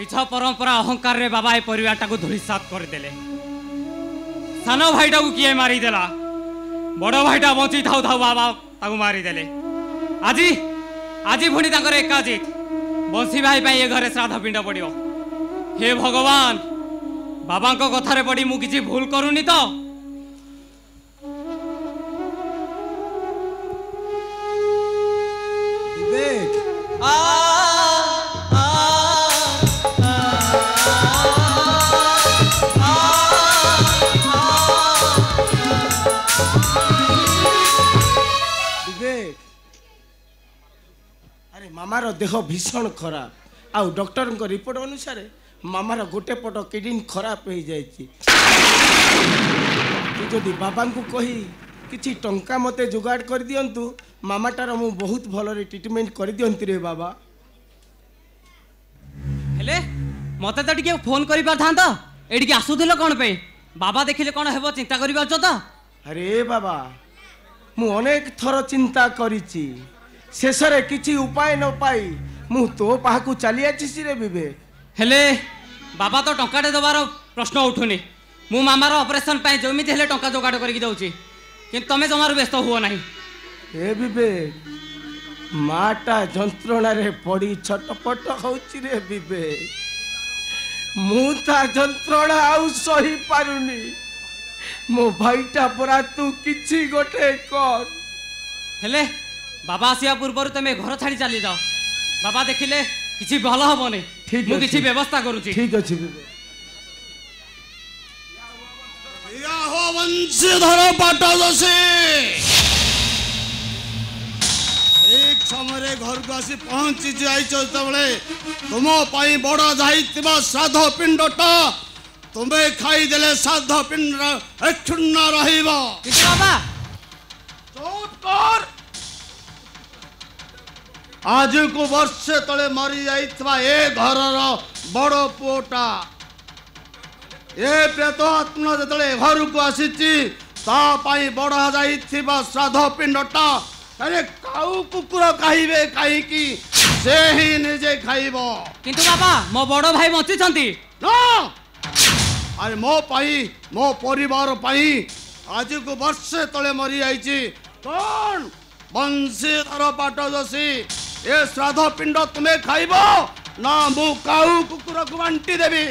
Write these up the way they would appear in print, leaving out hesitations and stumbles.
मिछ परंपरा अहंकार रे बाबा ए परिवारटा को धूलिसात करदेले। सान भाईटा को किए मारिदेला, बड़ भाईटा बंची थाउ थाउ बाबा ताकू मारिदेले। आजी आजी पुणी तांकर एकाजित बंशी भाई पाई ए घरे श्राद्ध पिंड पड़ियो। हे भगवान, बाबा को कथारे पड़ी मु किछि भूल करूनी तो? विवेक विवेक, अरे मामार देह भीषण खराब आउ डॉक्टर को रिपोर्ट अनुसार मामार गोटे पट किडनी खराब हो जाए। जदि बाबा को कही किछि टंका मते जुगाड़ कर दियंतु मामाटार मु बहुत भलरे ट्रीटमेंट कर दियंती रे बाबा। हेले मते तो टिके फोन करि पाथांत, एडिके आसुथिलो कोन पे? बाबा देखिले कोन हेबो चिंता करि पाछो त? अरे बाबा मु अनेक थर चिंता करिछि, शेषरे किछि उपाय न पाई मु तो पाहाकू चली आछि रे विवेक। हेले बाबा तो टंकाटे दबार प्रश्न उठुनी। मु मामार ऑपरेशन पाई जमिति हेले टंका जोगाड़ करके जाउची, किंतु तमे जमार व्यस्त हुओ नाही। ए विवेक, माटा जंत्रणा रे पड़ी छटपट होची रे विवेक। मु ता जंत्रणा आउ सही पारुनी। मो भाईटा परा तू किछि गोटे कर। हेले बाबा आसिया पूर्व तमे घर छाड़ी चली जाओ, बाबा देखिले किछि भल हबनी। ठीक मु किछि व्यवस्था करूची। ठीक अछि विवेक। या हो वंशीधर पाटदसी, एक समय घर को आसी पहुंची जाइछ तबले तुम पाई बड़ जाइतिबा श्राद्ध पिंडटा तुम्हें खाई देले श्राद्ध पिंड अक्षुण्ण रहिबो। बाबा चुप कर। आज को वर्षे तले मरी जाइतबा ए घरर बड़ पुओटा ए प्रेत आत्मा जतले घर को आसीची ता पाई बड़ा जाइथिबा श्राद्ध पिंडटा अरे काऊ कुकुर खाइबे काई की से ही निजे खाइबो। किंतु बाबा मो बड़ भाई बंची छंती ना, अरे मो पाई मो परिवार पाई आज को वर्षे तले मरी आइची कौन वंशीधर पाटदसी ए श्राद्ध पिंड तुम्हें खाइबो ना मु काऊ कुकुर को बांटी देबी।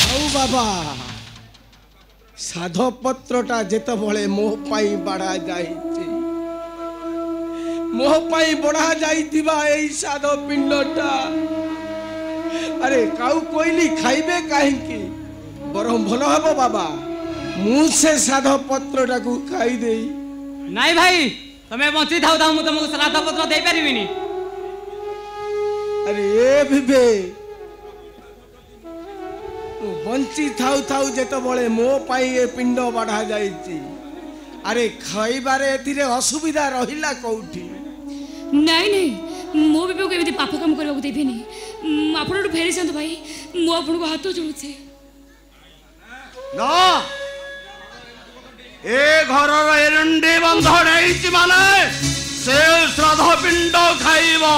आउ बाबा साध पत्रटा जेते बळे मोह पाई बाड़ा जाइछि, मोह पाई बढ़ा जाइथिबा एई साध पिंडटा अरे काऊ कोइली खाइबे काहेकि? बरम भलो हबो बाबा मु से साध पत्रटा को खाई देई। नाई भाई तमे बंची थाउ थाउ मु तुमको श्राद्ध पत्र दे परिबिनी। अरे ए विवेक, बंची थाउ थाउ जेते बळे मो पाई ए पिंड बाढ़ा जाइछि, अरे खाइबारे एथिरे असुविधा रहिला कोठी? नहीं नहीं मो भी एमती पाप काम करबा देबेनी। आपण फेरी जात भाई, मो आपण को हाथ जोड़ुछे ना ए घरर एरंडी बंध रहिछि माने से श्राद्ध पिंड खाइबो।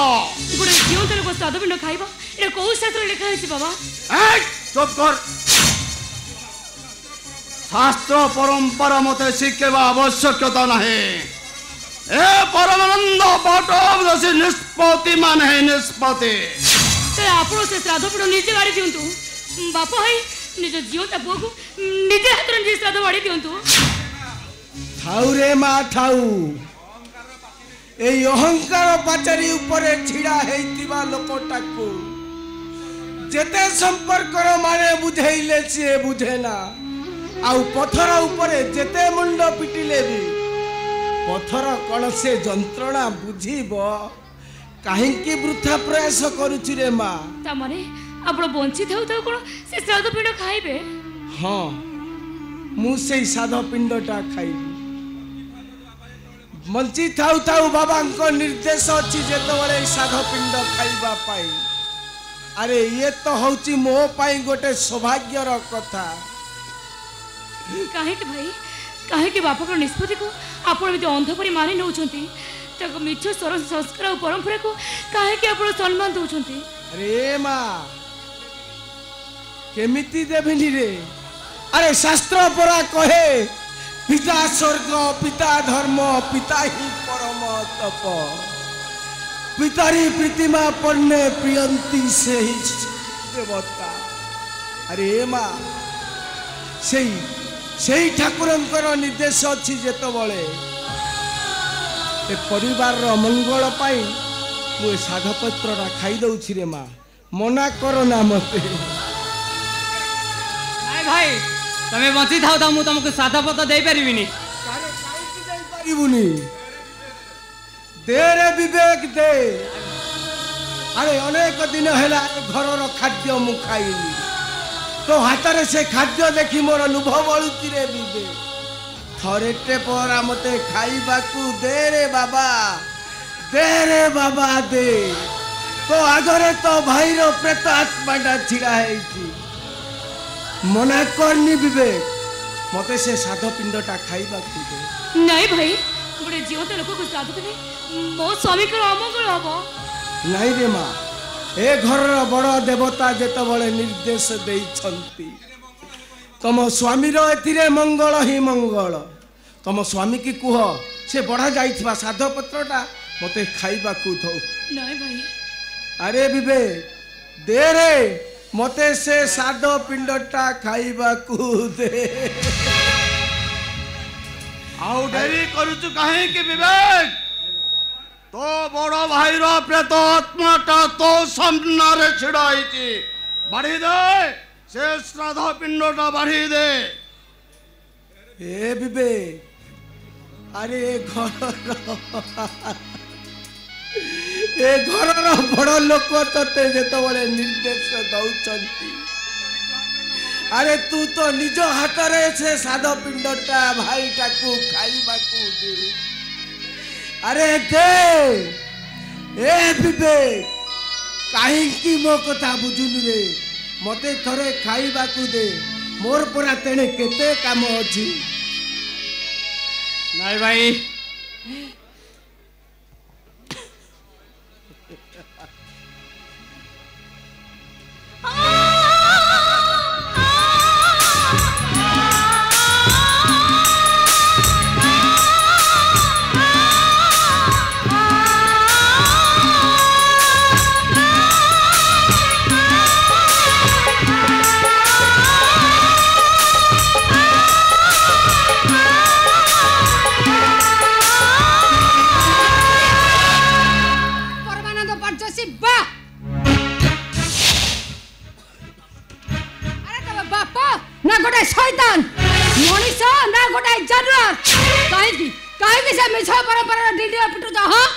गोटे जीवंतर को श्राद्ध पिंड खाइबो एटा को शास्त्र लिखा है बाबा? ए चुप कर। शास्त्र परंपरा मते शिखेबा आवश्यकता नाही। ए परमानंद पाटदसी निष्पत्ति मान है निष्पत्ति। तो आपण से श्राद्ध पिंड निजे गाड़ी दियंतु बाप है निज जीवता पुओ को निजे हाथ रे श्राद्ध बाड़ी दियंतु। थाउ रे मा थाउ, ए अहंकार पाचरी ऊपर छिड़ा हेतिबा लोकटाको जेते संपर्क माने बुझेइले से बुझेना। आउ पथर ऊपर जेते मुंड पिटिले भी पथर कण से जंत्रणा बुझीबो काहेकि वृथा प्रयास करूछि रे मा? ता माने आपण बंची थाउ थाउ कोन से श्राद्ध पिंड खाइबे? हां मु से साध पिंडटा खाइबी। बंची थाउ थाउ बाबा को निर्देश अछि जेतबळे साध पिंड खाइबा पाई। अरे ये तो होची मो पाई गोटे सौभाग्यर कथा। काहे के भाई काहे के बापा को निष्पत्ति को आपण एते अंध परि मानि नउछंती तक मिछ सरस संस्कार और परंपरा को काहे के आपण सम्मान दउछंती? अरे मां केमिति देविनी रे अरे शास्त्र परा कहे पिता स्वर्ग पिता धर्म पिता ही परम तप पितारी प्रीतिमा पन्ने प्रियंती से ही देवता अरे माँ से ठाकुरंकर निर्देश अच्छी जेत बड़े ए परिवार मंगल पाई मु साधपत्र खाई दउछि रे माँ मना करो ना मते नाई भाई तमे बंची थाओ तो मु तुमको साधा पत्र दे परिबिनी पारिबुनी दे रे विवेक दे अरे अनेक दिन हैला घर खाद्य मु खाइली तो हाथ से खाद्य देखी मोर लुभ बलुची रे विवेक थरेटे परा मते खाइबाकू दे रे बाबा दे तो आगरे तो भाईर प्रेत आत्माटा छिड़ा है मना करनी विवेक मते से साध पिंडटा खाइबाकू दे नहीं भाई गोटे जीवत लोक को साधु कले मो स्वामी को अमंगल हबो नहीं रे माँ ए घर बड़ देवता जेत बड़े निर्देश देइछंती तम स्वामी रो एथिरे मंगल ही मंगल तम स्वामी की कुह से बढ़ा जाइथिबा साध पत्रटा मते खाइबाकू दो नहीं भाई अरे विवेक दे रे मते से साध पिंडटा खाइबाकू दे आउ डेरी करूचु काहे कि विवेक तो बड़ भाई रो प्रेत आत्माटा तो सामना रे छिड़ा आइची बाढ़ी दे से श्राद्ध पिंडटा बाढ़ी दे ए विवेक अरे घर बड़ लोक तते जेत बड़े निर्देश दउचंती अरे तू तो निज हाथ रे से साध पिंडटा भाईटा को खाइबाकू दे अरे दे ए विवेक काहेकि मो कथा बुझुनु रे मते थरे खाइबाकू दे मोर परा तेने केते काम अछि नाई भाई शैतान मनीष ना गोटे जानवर कहीं से मिछ परंपरा डिंडी पिटु जा हां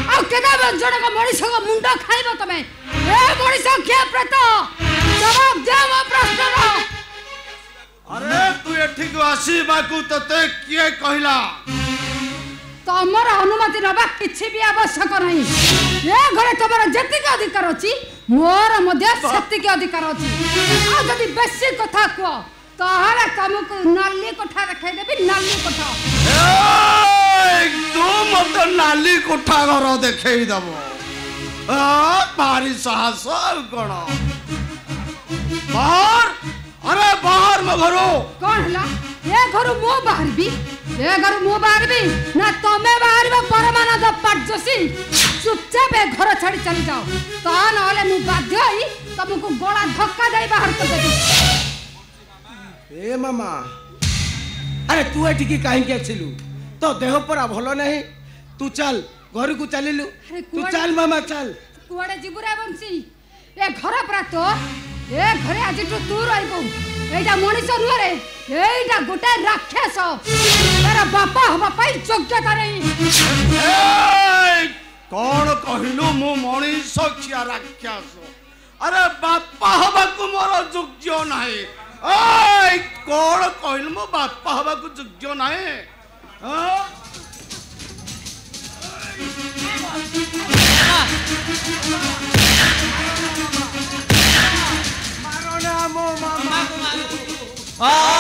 आ केदा जनक मनीष को मुंड खाइबो तमे ए मनीष के प्रत जवाब दे मो प्रश्न रो अरे तू एठी को आसी बाकू तते किए कहला तमर अनुमति नबा किछि भी आवश्यक नहीं ए घरे तमर जति के अधिकार अछि मोर मध्य सत्य के अधिकार अछि आ जदी बेसी कथा को तहरा तुमको नाली कोठा रखाई देबी नाली कोठा एकदम मत नाली कोठा घर देखेई दबो भारी साहस कोन बाहर अरे बाहर म घरो कौन हला ए घरो मो बाहरबी ना तमे बाहरबो परमानंद पाटजसी चुपचाप ए घर छाड़ी चली जाओ ता नहले मु बाध्य होई तुमको गोला धक्का दे बाहर कर देबी ए मामा अरे तू एठी की काहे के छिलु तो देह परा भलो नहीं तू चल घर को चलिलु तू चल मामा चल कुआडे जिबुरा बंसी ए घर परा तो ए घरे आज तू रहबो एटा मनीष नुह रे एटा गोटे राक्षस तेरा बापा हबा पाई योग्यता नहीं ए कौन कहिलु मु मनीष छिया राक्षस अरे बापा हबा को मोर योग्य नाही ओय कौन कहिलु मो बापा हबा को योग्य नाही मारो ना मो मामा आ